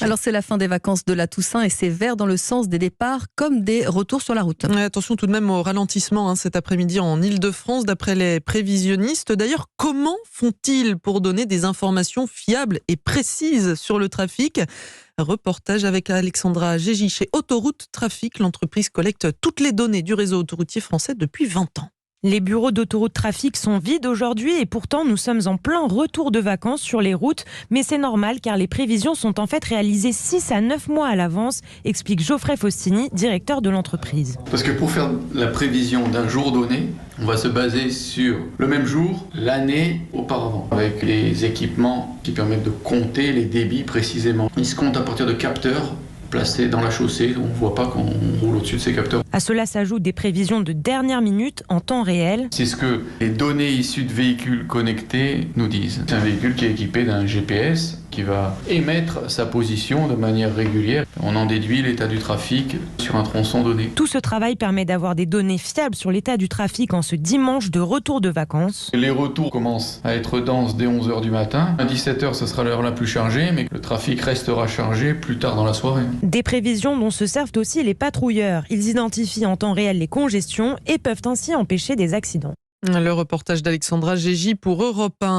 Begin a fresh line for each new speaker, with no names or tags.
Alors c'est la fin des vacances de la Toussaint et c'est vert dans le sens des départs comme des retours sur la route.
Attention tout de même au ralentissement cet après-midi en Île-de-France d'après les prévisionnistes. D'ailleurs, comment font-ils pour donner des informations fiables et précises sur le trafic ? Reportage avec Alexandra Gégy chez Autoroute Trafic. L'entreprise collecte toutes les données du réseau autoroutier français depuis 20 ans.
Les bureaux d'Autoroute Trafic sont vides aujourd'hui et pourtant nous sommes en plein retour de vacances sur les routes. Mais c'est normal car les prévisions sont en fait réalisées 6 à 9 mois à l'avance, explique Geoffrey Faustini, directeur de l'entreprise.
Parce que pour faire la prévision d'un jour donné, on va se baser sur le même jour, l'année auparavant, avec les équipements qui permettent de compter les débits précisément. Ils se comptent à partir de capteurs placés dans la chaussée, on ne voit pas quand on roule au-dessus de ces capteurs.
À cela s'ajoutent des prévisions de dernière minute en temps réel.
C'est ce que les données issues de véhicules connectés nous disent. C'est un véhicule qui est équipé d'un GPS qui va émettre sa position de manière régulière. On en déduit l'état du trafic sur un tronçon donné.
Tout ce travail permet d'avoir des données fiables sur l'état du trafic en ce dimanche de retour de vacances.
Les retours commencent à être denses dès 11h du matin. À 17h, ce sera l'heure la plus chargée, mais le trafic restera chargé plus tard dans la soirée.
Des prévisions dont se servent aussi les patrouilleurs. Ils identifient en temps réel les congestions et peuvent ainsi empêcher des accidents.
Le reportage d'Alexandra Gégy pour Europe 1.